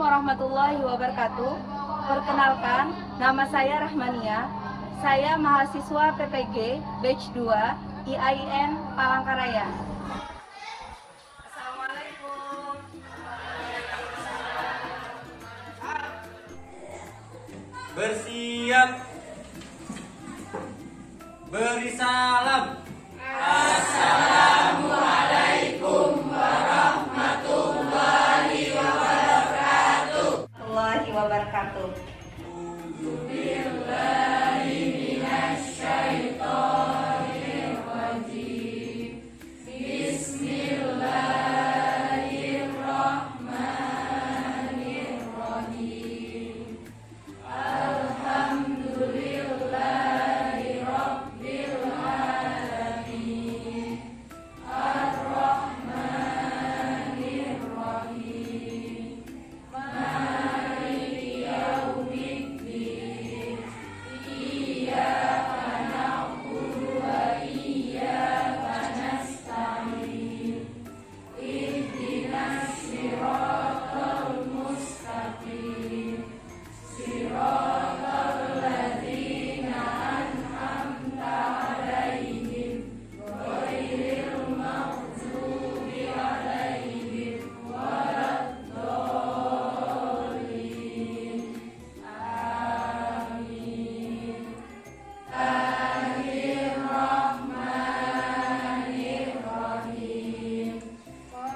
warahmatullahi wabarakatuh. Perkenalkan, nama saya Rahmania. Saya mahasiswa PPG Batch 2 IAIN Palangkaraya. Assalamualaikum. Bersiap. Beri salam. Assalamualaikum warahmatullahi wabarakatuh. Warahmatullahi wabarakatuh. Billahi minasyaitonirrajim. Bismillahirrahmanirrahim. Alhamdulillahi rabbil alamin. Ar-Rahmanir Rahim. Maliki yaumiddin. Iyyaka na'budu wa iyyaka nasta'in. Ihdinas siratal mustaqim. Siratal ladzina an'amta 'alaihim ghairil maghdubi 'alaihim waladdallin. Amin. Bismillahirrahmanirrahim.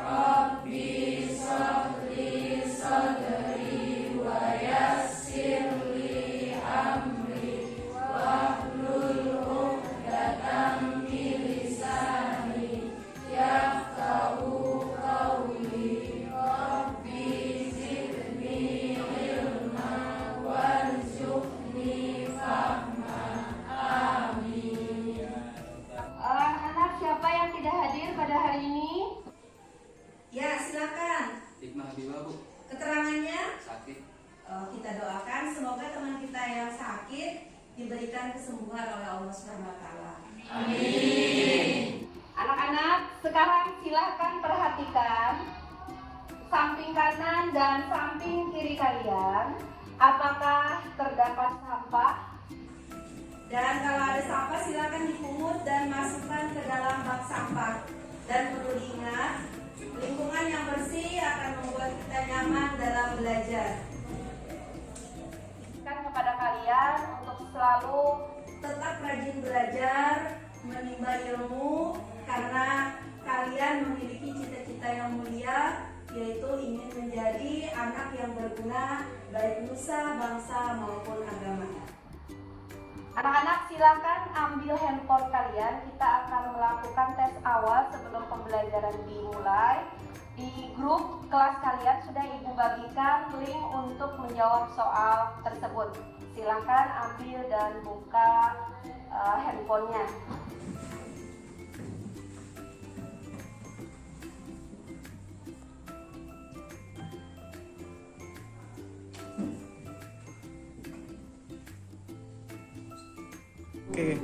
Rabbi shrahli sadri wa yassir li amri wahlul 'uqdatam min lisani yafqahu qawli. Rabbi zidni ilma warzuqni fahma. Amin. Anak-anak, siapa yang tidak hadir pada hari ini? Ya, silakan. Hikmah Habibah, Bu. Keterangannya Sakit. kita doakan semoga teman kita yang sakit diberikan kesembuhan oleh Allah Subhanahu wa taala. Amin. Anak-anak, sekarang silakan perhatikan samping kanan dan samping kiri kalian. Apakah terdapat sampah? Dan kalau ada sampah silakan dipungut dan masukkan ke dalam bak sampah. Dan perlu diingat, lingkungan yang bersih akan membuat kita nyaman dalam belajar. Kan kepada kalian untuk selalu Tetap rajin belajar, menimba ilmu karena kalian memiliki cita-cita yang mulia, yaitu ingin menjadi anak yang berguna baik nusa, bangsa maupun agama. anak-anak silakan ambil handphone kalian. Kita akan melakukan tes awal sebelum pembelajaran dimulai. Di grup kelas kalian sudah Ibu bagikan link untuk menjawab soal tersebut. Silakan ambil dan buka handphonenya. Oke.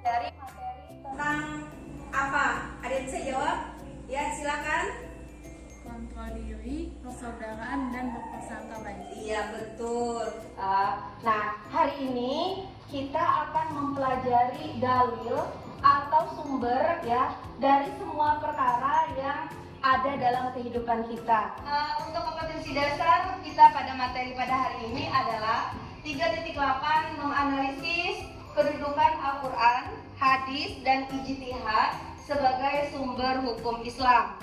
Dari materi Tentang apa? Ada yang bisa jawab? Ya, silakan. Kontrol diri, persaudaraan, dan berprasangka baik. Iya, betul. Nah, hari ini kita akan mempelajari dalil atau sumber ya dari semua perkara yang ada dalam kehidupan kita. Untuk kompetensi dasar kita pada materi pada hari ini adalah 3.8 menganalisis kedudukan Al-Quran, hadis, dan ijtihad sebagai sumber hukum Islam.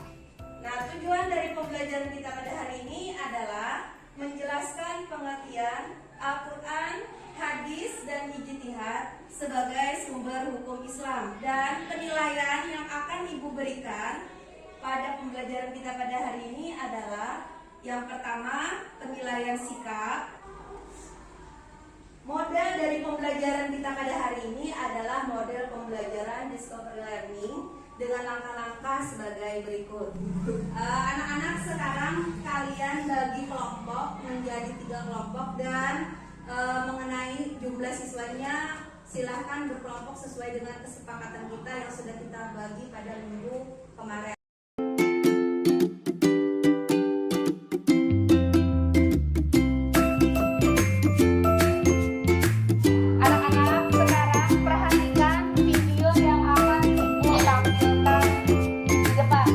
Nah, tujuan dari pembelajaran kita pada hari ini adalah menjelaskan pengertian Al-Quran, hadis, dan ijtihad sebagai sumber hukum Islam. Dan penilaian yang akan Ibu berikan pada pembelajaran kita pada hari ini adalah yang pertama, penilaian sikap. Model dari pembelajaran kita pada hari ini adalah model pembelajaran discovery learning dengan langkah-langkah sebagai berikut. Anak-anak, sekarang kalian bagi kelompok menjadi 3 kelompok dan mengenai jumlah siswanya silahkan berkelompok sesuai dengan kesepakatan kita yang sudah kita bagi pada minggu kemarin. Anak-anak, sekarang perhatikan video yang akan Ibu tampilkan di depan.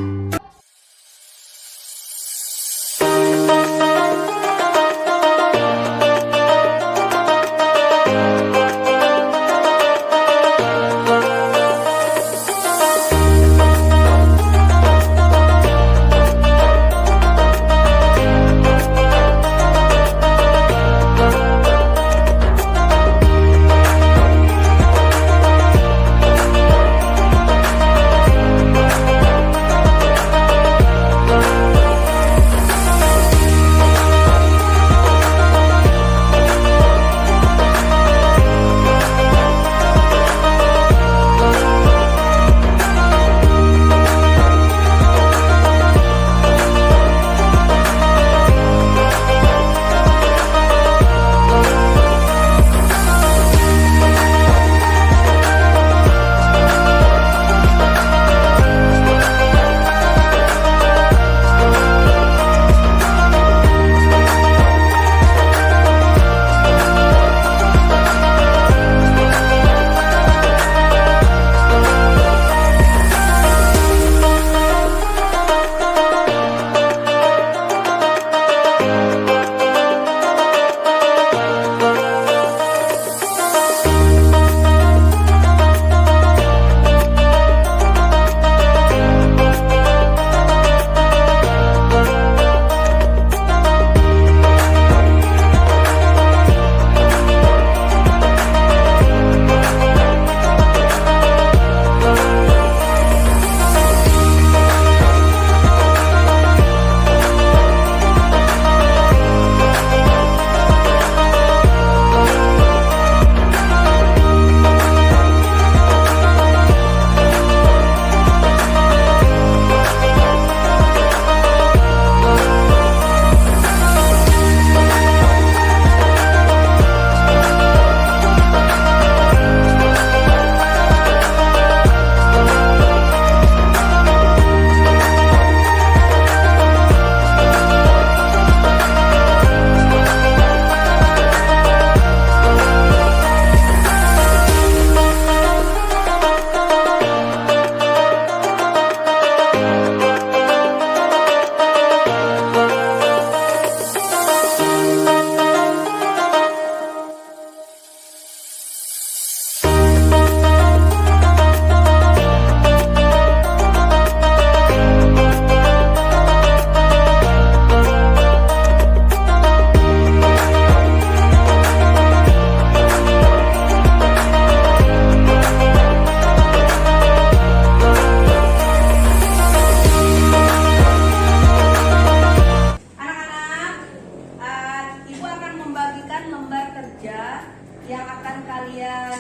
yang akan kalian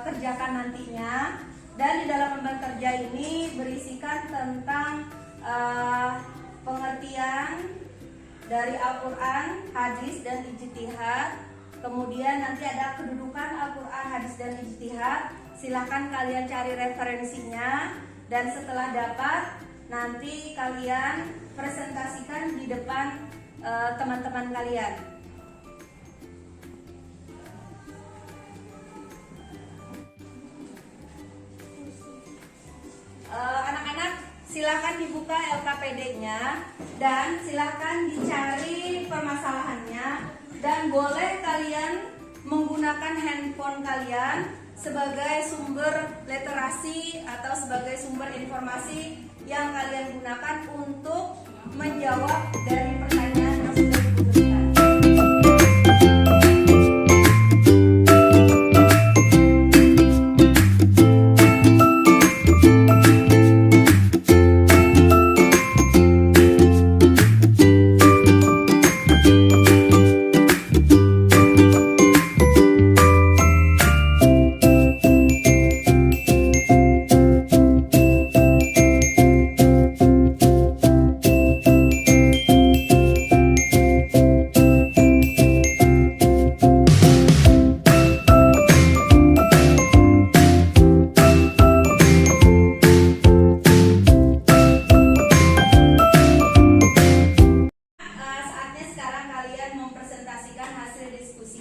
kerjakan nantinya. Dan di dalam lembar kerja ini berisikan tentang pengertian dari Al-Quran, hadis, dan ijtihad. Kemudian nanti ada kedudukan Al-Quran, hadis, dan ijtihad. Silahkan kalian cari referensinya. Dan setelah dapat, nanti kalian presentasikan di depan teman-teman kalian. Anak-anak, silakan dibuka LKPD-nya dan silakan dicari permasalahannya, dan boleh kalian menggunakan handphone kalian sebagai sumber literasi atau sebagai sumber informasi yang kalian gunakan untuk menjawab dari pertanyaan yang sudah diberikan.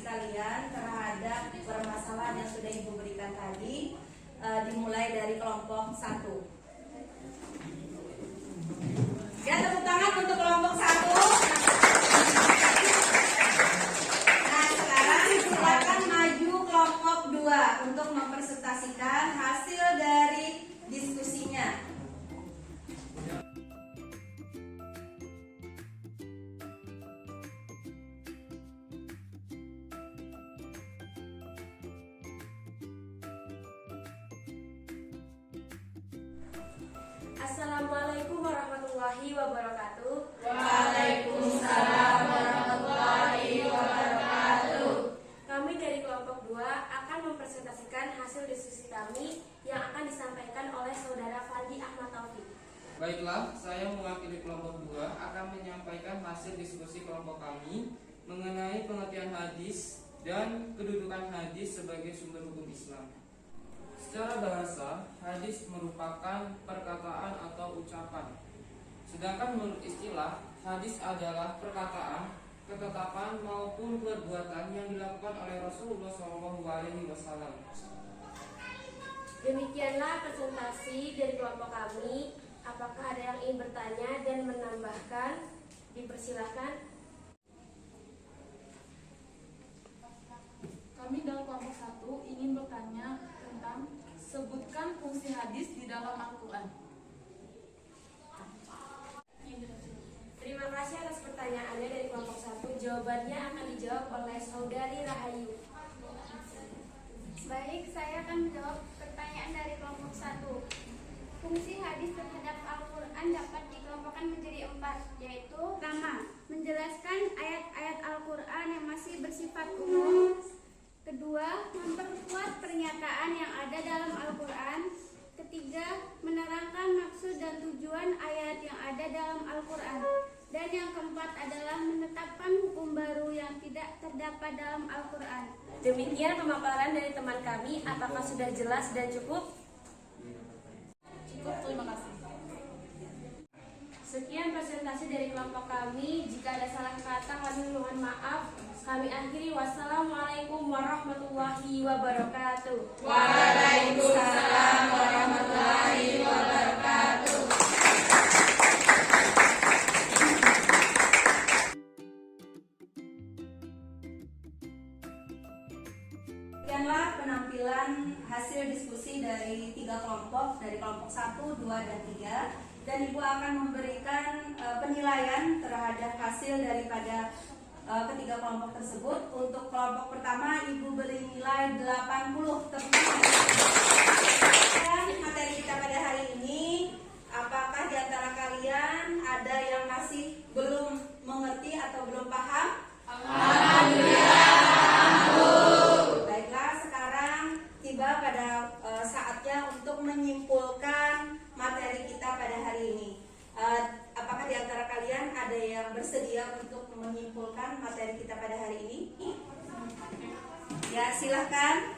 kalian terhadap permasalahan yang sudah Ibu berikan tadi, dimulai dari kelompok 1. Ya, tepuk tangan untuk kelompok 1. Nah, sekarang silakan maju kelompok 2 untuk mempresentasikan hasil dari diskusinya. Assalamualaikum warahmatullahi wabarakatuh. Waalaikumsalam warahmatullahi wabarakatuh. Kami dari kelompok 2 akan mempresentasikan hasil diskusi kami yang akan disampaikan oleh Saudara Fandi Ahmad Taufik. Baiklah, saya mewakili kelompok 2 akan menyampaikan hasil diskusi kelompok kami mengenai pengertian hadis dan kedudukan hadis sebagai sumber hukum Islam. Secara bahasa, hadis merupakan perkataan atau ucapan. Sedangkan menurut istilah, hadis adalah perkataan, ketetapan maupun perbuatan yang dilakukan oleh Rasulullah SAW. Demikianlah presentasi dari kelompok kami. Apakah ada yang ingin bertanya dan menambahkan? Dipersilakan. Kami dalam kelompok 1 ingin bertanya tentang sebutkan fungsi hadis di dalam Al-Quran. Terima kasih atas pertanyaannya dari kelompok 1. Jawabannya akan dijawab oleh Saudari Rahayu. Baik, saya akan menjawab pertanyaan dari kelompok 1. Fungsi hadis terhadap Al-Quran dapat dikelompokkan menjadi 4, yaitu: pertama, menjelaskan ayat-ayat Al-Quran yang masih bersifat umum. Kedua, memperkuat pernyataan yang ada dalam Al-Quran. Ketiga, menerangkan maksud dan tujuan ayat yang ada dalam Al-Quran. Dan yang keempat adalah menetapkan hukum baru yang tidak terdapat dalam Al-Quran. Demikian pemaparan dari teman kami. Apakah sudah jelas dan cukup? Cukup, terima kasih. Sekian presentasi dari kelompok kami. Jika ada salah kata, kami mohon maaf. Kami akhiri. Wassalamualaikum warahmatullahi wabarakatuh. Waalaikumsalam warahmatullahi wabarakatuh. Demikianlah penampilan hasil diskusi dari 3 kelompok, dari kelompok 1, 2, dan 3. Dan Ibu akan memberikan penilaian terhadap hasil daripada ketiga kelompok tersebut. Untuk kelompok pertama, Ibu beri nilai 80. Dan materi kita pada hari ini, apakah di antara kalian ada yang masih belum mengerti atau belum paham? Baiklah, sekarang tiba pada saatnya untuk menyimpulkan materi kita pada hari ini. Apakah di antara kalian ada yang bersedia untuk menyimpulkan materi kita pada hari ini? Ya, silahkan.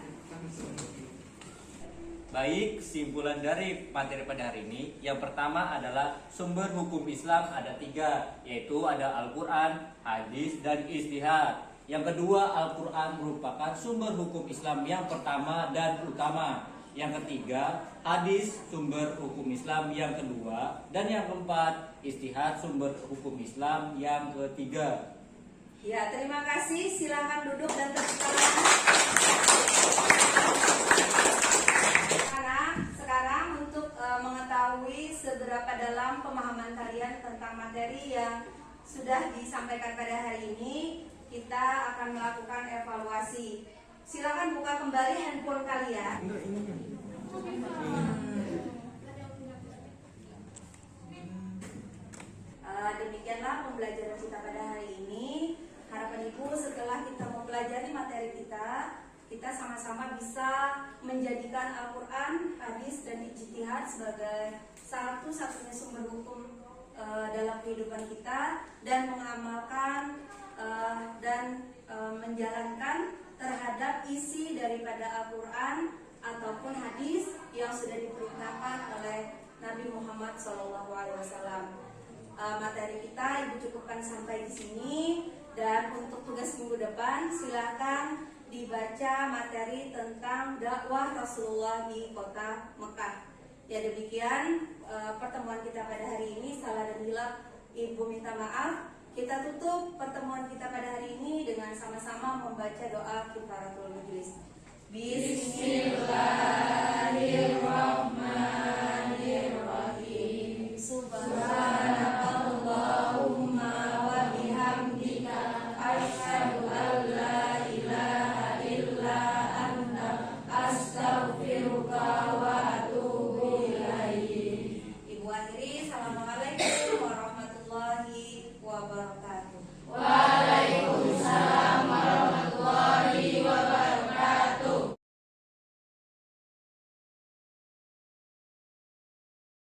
Baik, kesimpulan dari materi pada hari ini, yang pertama adalah sumber hukum Islam ada 3, yaitu ada Al-Quran, hadis, dan ijtihad. Yang kedua, Al-Quran merupakan sumber hukum Islam yang pertama dan utama. Yang ketiga, hadis sumber hukum Islam yang kedua. Dan yang keempat, ijtihad sumber hukum Islam yang ketiga. Ya, terima kasih. Silakan duduk dan tepuk tangan. Sekarang untuk mengetahui seberapa dalam pemahaman kalian tentang materi yang sudah disampaikan pada hari ini, kita akan melakukan evaluasi. Silakan buka kembali handphone kalian. Demikianlah pembelajaran kita pada hari ini. Harapan Ibu setelah kita mempelajari materi kita sama-sama bisa menjadikan Al-Quran, hadis, dan ijtihad sebagai satu-satunya sumber hukum dalam kehidupan kita, dan mengamalkan dan menjalankan terhadap isi daripada Al-Quran ataupun hadis yang sudah diperintahkan oleh Nabi Muhammad SAW. Materi kita Ibu cukupkan sampai di sini, dan untuk tugas minggu depan silakan dibaca materi tentang dakwah Rasulullah di kota Mekah. Ya demikian pertemuan kita pada hari ini. Salah dan hilaf Ibu minta maaf. Kita tutup pertemuan kita pada hari ini dengan sama-sama membaca doa kifaratul majlis. Bismillahirrahmanirrahim.